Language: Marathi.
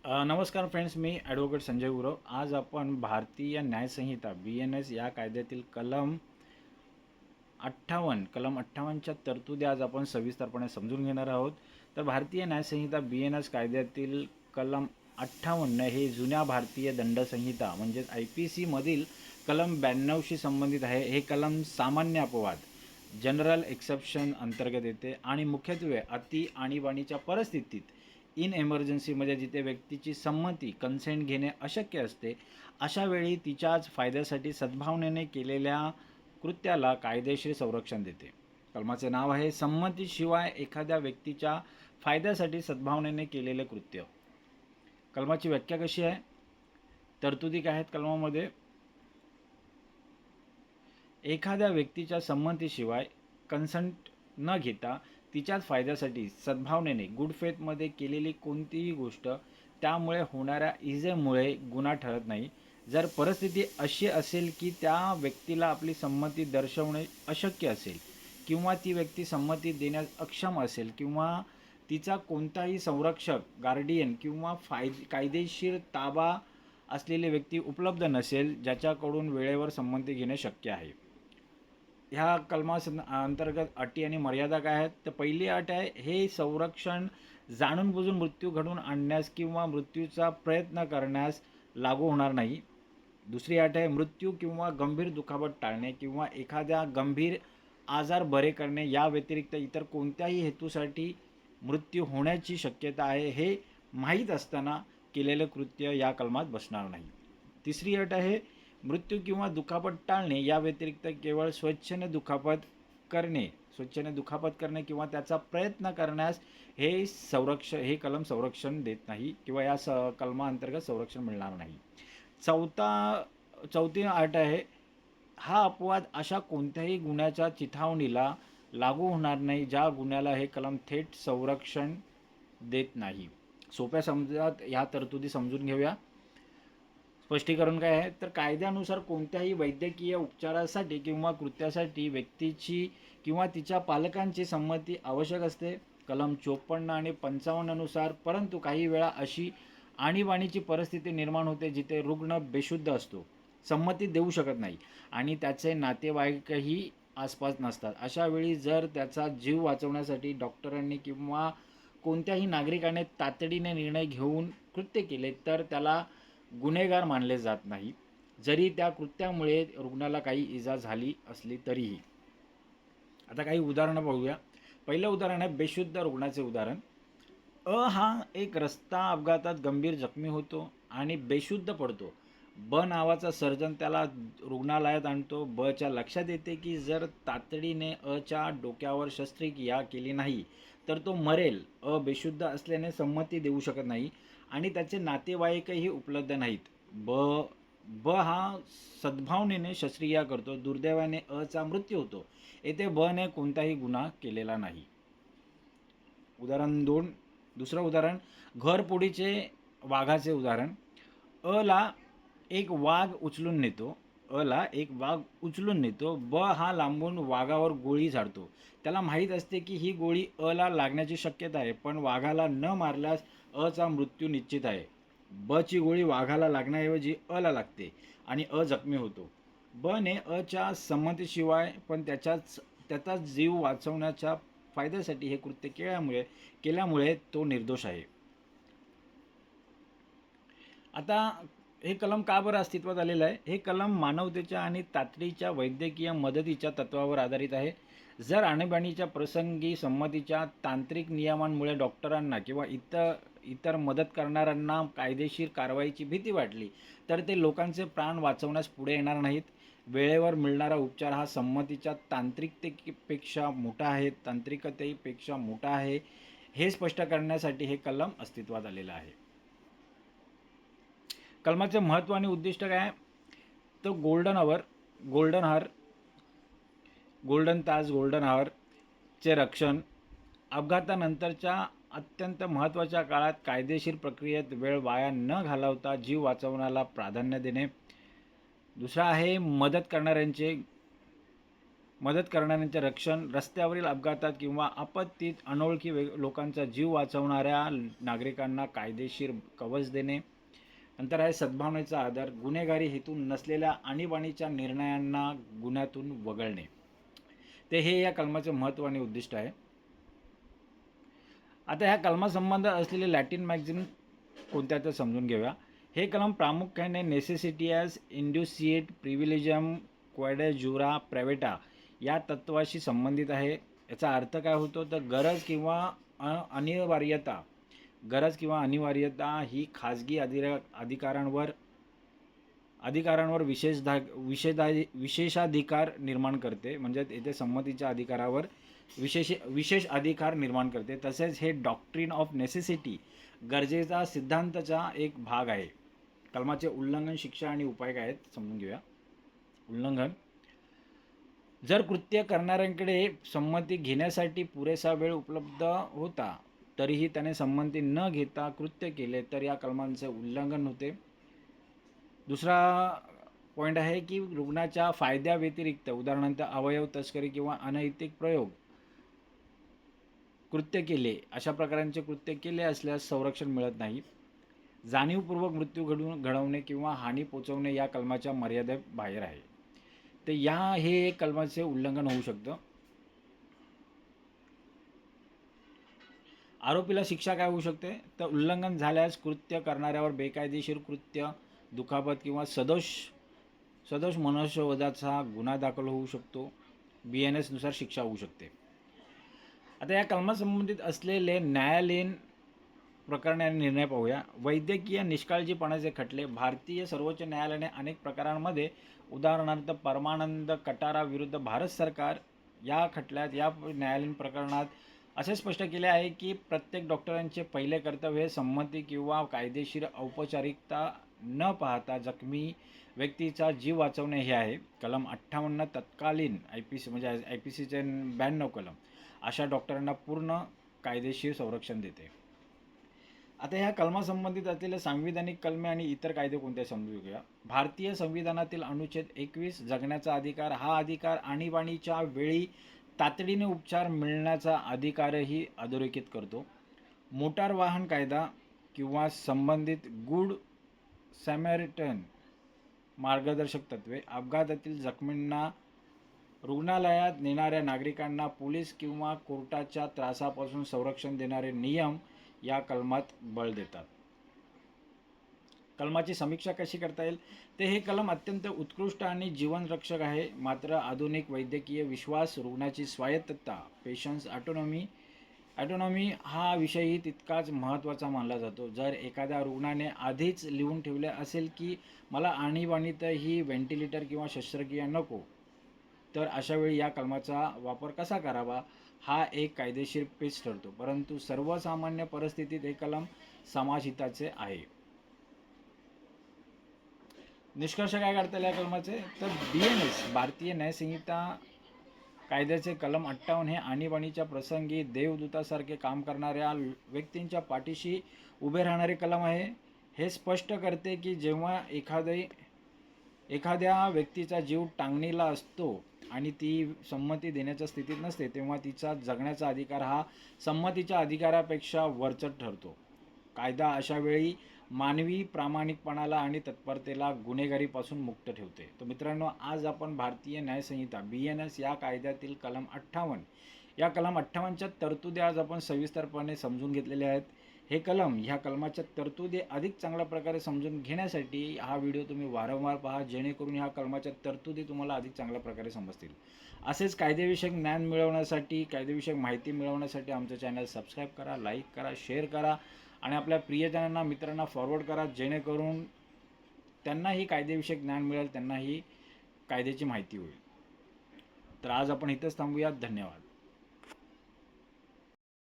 नमस्कार फ्रेंड्स, मी ॲडव्होकेट संजय गुरव. आज आपण भारतीय न्यायसंहिता BNS या कायद्यातील कलम 58च्या तरतुदी आज आपण सविस्तरपणे समजून घेणार आहोत. तर भारतीय न्यायसंहिता BNS कायद्यातील कलम 58 हे जुन्या भारतीय दंडसंहिता म्हणजेच IPC मधील कलम 92शी संबंधित आहे. हे कलम सामान्य अपवाद जनरल एक्सेप्शन अंतर्गत येते आणि मुख्यत्वे अति आणीबाणीच्या परिस्थितीत इन एमर्जन्सीमध्ये जिथे व्यक्तीची संमती कन्सेंट घेणे अशक्य असते अशा वेळी तिच्याच फायद्यासाठी सद्भावनेने केलेल्या कृत्याला कायदेशीर संरक्षण देते. कलमाचे नाव आहे संमतीशिवाय एखाद्या व्यक्तीच्या फायद्यासाठी सद्भावनेने केलेले कृत्य. कलमाची व्याख्या कशी आहे? तरतुदी काय आहेत कलमामध्ये? एखाद्या व्यक्तीच्या संमतीशिवाय कन्सेंट न घेता तिच्याच फायद्यासाठी सद्भावनेने गुड फेथमध्ये केलेली कोणतीही गोष्ट त्यामुळे होणाऱ्या इजेमुळे गुन्हा ठरत नाही. जर परिस्थिती अशी असेल की त्या व्यक्तीला आपली संमती दर्शवणे अशक्य असेल किंवा ती व्यक्ती संमती देण्यास अक्षम असेल किंवा तिचा कोणताही संरक्षक गार्डियन किंवा कायदेशीर ताबा असलेली व्यक्ती उपलब्ध नसेल ज्याच्याकडून वेळेवर संमती घेणे शक्य आहे. ह्या अंतर्गत अटी आणि मर्यादा काय आहेत? तर पहिली अट आहे, हे संरक्षण जाणून बुजून मृत्यू घडवून आणण्यास किंवा मृत्यूचा प्रयत्न करण्यास लागू होणार नाही. दुसरी अट आहे, मृत्यू किंवा गंभीर दुखापत टाळणे किंवा एखाद्या गंभीर आजार बरे करणे या व्यतिरिक्त इतर कोणत्याही हेतूसाठी मृत्यू होण्याची शक्यता आहे हे माहीत असताना केलेले कृत्य या कलमात बसणार नाही. तिसरी अट आहे, मृत्यू किंवा दुखापत टाळणे या व्यतिरिक्त केवळ स्वेच्छेने दुखापत करणे किंवा त्याचा प्रयत्न करण्यास हे कलम संरक्षण देत नाही किंवा या कलमाअंतर्गत संरक्षण मिळणार नाही. चौथी अट आहे, हा अपवाद अशा कोणत्याही गुन्ह्याच्या चिथावणीला लागू होणार नाही ज्या गुन्ह्याला हे कलम थेट संरक्षण देत नाही. सोप्या शब्दात ह्या तरतुदी समजून घेऊया. स्पष्टीकरण काय आहे? तर कायद्यानुसार कोणत्याही वैद्यकीय उपचारासाठी किंवा कृत्यासाठी व्यक्तीची किंवा तिच्या पालकांची संमती आवश्यक असते कलम 54 आणि 55 नुसार. परंतु काही वेळा अशी आणीबाणीची परिस्थिती निर्माण होते जिथे रुग्ण बेशुद्ध असतो, संमती देऊ शकत नाही आणि त्याचे नातेवाईकही आसपास नसतात. अशा वेळी जर त्याचा जीव वाचवण्यासाठी डॉक्टरांनी किंवा कोणत्याही नागरिकाने तातडीने निर्णय घेऊन कृत्य केले तर त्याला गुन्हेगार मानले जात नाही, जरी त्या कृत्यामुळे रुग्णाला काही इजा झाली असली तरीही. आता काही उदाहरणं बघूया. पहिलं उदाहरण आहे बेशुद्ध रुग्णाचे उदाहरण. हा एक रस्ता अपघातात गंभीर जखमी होतो आणि बेशुद्ध पडतो. नावाचा सर्जन त्याला रुग्णालयात आणतो. च्या लक्षात येते की जर तातडीने च्या डोक्यावर शस्त्रक्रिया केली नाही तर तो मरेल. बेशुद्ध असल्याने संमती देऊ शकत नाही आणि त्याचे नातेवाईकही उपलब्ध नाहीत. हा सद्भावनेने शस्त्रक्रिया करतो. दुर्दैवाने चा मृत्यू होतो. येथे ने कोणताही गुन्हा केलेला नाही. उदाहरण 2. दुसरं उदाहरण, घरफोडीचे वाघाचे उदाहरण. ला एक वाघ उचलून नेतो. हा लांबून वाघावर गोळी झाडतो. त्याला माहीत असते की ही गोळी ला लागण्याची शक्यता आहे, पण वाघाला न मारल्यास चा मृत्यू निश्चित आहे. ची गोळी वाघाला लागण्याऐवजी ला लागते आणि जखमी होतो. ने च्या संमतीशिवाय पण त्याचा जीव वाचवण्याच्या फायद्यासाठी हे कृत्य केल्यामुळे तो निर्दोष आहे. आता हे कलम का बरं अस्तित्वात आलेलं आहे? हे कलम मानवतेच्या आणि तातडीच्या वैद्यकीय मदतीच्या तत्वावर आधारित आहे. जर आणीबाणीच्या प्रसंगी संमतीच्या तांत्रिक नियमांमुळे डॉक्टरांना किंवा इतर मदत करणाऱ्यांना कायदेशीर कारवाईची भीती वाटली तर ते लोकांचे प्राण वाचवण्यास पुढे येणार नाहीत. वेळेवर मिळणारा उपचार हा संमतीच्या तांत्रिकतेपेक्षा मोठा आहे हे स्पष्ट करण्यासाठी हे कलम अस्तित्वात आलेलं आहे. कलमाचे महत्त्व आणि उद्दिष्ट काय आहे? तो गोल्डन हावरचे रक्षण, अपघातानंतरच्या अत्यंत महत्त्वाच्या काळात कायदेशीर प्रक्रियेत वेळ वाया न घालवता जीव वाचवण्याला प्राधान्य देणे. दुसरा आहे मदत करणाऱ्यांचे मदत करणाऱ्यांचे रक्षण, रस्त्यावरील अपघातात किंवा आपत्तीत अनोळखी लोकांचा जीव वाचवणाऱ्या नागरिकांना कायदेशीर कवच देणे. नंतर आहे सद्भावनेचा आधार, गुन्हेगारी हेतून नसलेल्या आणीबाणीच्या निर्णयांना गुन्ह्यातून वगळणे. ते हे या कलमाचे महत्त्व आणि उद्दिष्ट आहे. आता ह्या कलमासंबंध असलेले लॅटिन मॅगझिन कोणत्या तर समजून घेऊया. हे कलम प्रामुख्याने नेसेसिटियास इंड्युसिएट प्रिव्हिलेजम क्वाडे ज्युरा प्रेवेटा या तत्वाशी संबंधित आहे. याचा अर्थ काय होतो तर गरज किंवा अनिवार्यता ही खाजगी अधिकारांवर विशेषाधिकार निर्माण करते. म्हणजे येथे संमतीच्या अधिकारावर विशेष अधिकार निर्माण करते. तसेच हे डॉक्ट्रिन ऑफ नेसेसिटी गरजेचा सिद्धांताचा एक भाग आहे. कलमाचे उल्लंघन, शिक्षा आणि उपाय काय आहेत समजून घेऊया. उल्लंघन, जर कृत्य करणाऱ्यांकडे संमती घेण्यासाठी पुरेसा वेळ उपलब्ध होता तरीही त्याने संमती न घेता कृत्य केले तर या कलमांचे उल्लंघन होते. दुसरा पॉईंट आहे की रुग्णाच्या फायद्याव्यतिरिक्त उदाहरणार्थ अवयव तस्करी किंवा अनैतिक प्रयोग कृत्य केले, अशा प्रकारांचे कृत्य केले असल्यास संरक्षण मिळत नाही. जाणीवपूर्वक मृत्यू घडवणे किंवा हानी पोचवणे या कलमाच्या मर्यादेबाहेर आहे. तर हे कलमाचे उल्लंघन होऊ शकतं. आरोपीला शिक्षा काय होऊ शकते तर उल्लंघन झाल्यास कृत्य करणाऱ्यावर बेकायदेशीर कृत्य, दुखापत किंवा सदोष मनुष्यवधाचा गुन्हा दाखल होऊ शकतो. BNS नुसार शिक्षा होऊ शकते. आता या कलमासंबंधित असलेले न्यायालयीन प्रकरणे आणि निर्णय पाहूया. वैद्यकीय निष्काळजीपणाचे खटले. भारतीय सर्वोच्च न्यायालयाने अनेक प्रकारांमध्ये उदाहरणार्थ परमानंद कटारा विरुद्ध भारत सरकार या खटल्यात या न्यायालयीन प्रकरणात असे स्पष्ट केले आहे की प्रत्येक डॉक्टरांचे पहिले कर्तव्य हे संमती किंवा कायदेशीर औपचारिकता न पाहता जखमी व्यक्तीचा जीव वाचवणे हे आहे. कलम 58 तत्कालीन IPC म्हणजे IPCचे 92 कलम अशा डॉक्टरांना पूर्ण कायदेशीर संरक्षण देते. आता ह्या कलमासंबंधित असलेले सांविधानिक कलमे आणि इतर कायदे कोणते समजू घेऊया. भारतीय संविधानातील अनुच्छेद 21 जगण्याचा अधिकार. हा अधिकार आणीबाणीच्या वेळी तातडीने उपचार मिळण्याचा अधिकारही अधोरेखित करतो. मोटार वाहन कायदा किंवा संबंधित गुड सॅमॅरिटन मार्गदर्शक तत्त्वे. अपघातातील जखमींना रुग्णालयात नेणाऱ्या नागरिकांना पोलीस किंवा कोर्टाच्या त्रासापासून संरक्षण देणारे नियम या कलमात बळ देतात. कलमाची समीक्षा कशी करता येईल ते हे कलम अत्यंत उत्कृष्ट आणि जीवनरक्षक आहे. मात्र आधुनिक वैद्यकीय विश्वास, रुग्णाची स्वायत्तता, पेशंट्स ऑटोनॉमी हा विषयही तितकाच महत्त्वाचा मानला जातो. जर एखाद्या रुग्णाने आधीच लिहून ठेवले असेल की मला आणीबाणीतही व्हेंटिलेटर किंवा शस्त्रक्रिया नको, तर अशावेळी या कलमाचा वापर कसा करावा हा एक कायदेशीर पेच ठरतो. परंतु सर्वसामान्य परिस्थितीत हे कलम समाजहिताचे आहे. निष्कर्ष काय काढता येईल या कलमाचे तर BNS भारतीय न्यायसंहिता कायद्याचे कलम 58 हे आणीबाणीच्या प्रसंगी देवदूतासारखे काम करणाऱ्या व्यक्तींच्या पाठीशी उभे राहणारे कलम आहे. हे स्पष्ट करते की जेव्हा एखाद्या व्यक्तीचा जीव टांगणीला असतो आणि ती संमती देण्याच्या स्थितीत नसते तेव्हा तिचा जगण्याचा अधिकार हा संमतीच्या अधिकारापेक्षा वरचढ ठरतो. कायदा अशावेळी मानवी प्रामाणिकपणाला आणि तत्परतेला गुन्हेगारीपासून मुक्त ठेवते. तर मित्रांनो, आज आपण भारतीय न्यायसंहिता BNS या कायद्यातील कलम 58 या कलम 58च्या तरतुदी आज आपण सविस्तरपणे समजून घेतलेल्या आहेत. हे ह्या कलमाच्या तरतुदी अधिक चांगल्या प्रकारे समजून घेण्यासाठी हा व्हिडिओ तुम्ही वारंवार पहा, जेणेकरून ह्या कलमाच्या तरतुदी तुम्हाला अधिक चांगल्या प्रकारे समजतील. असेच कायदेविषयक ज्ञान मिळवण्यासाठी, कायदेविषयक माहिती मिळवण्यासाठी आमचं चॅनल सबस्क्राईब करा, लाईक करा, शेअर करा आणि आपल्या प्रियजनांना, मित्रांना फॉरवर्ड करा, जेणेकरून त्यांनाही कायदेविषयक ज्ञान मिळेल, त्यांनाही कायद्याची माहिती होईल. तर आज आपण इथंच थांबूयात. धन्यवाद.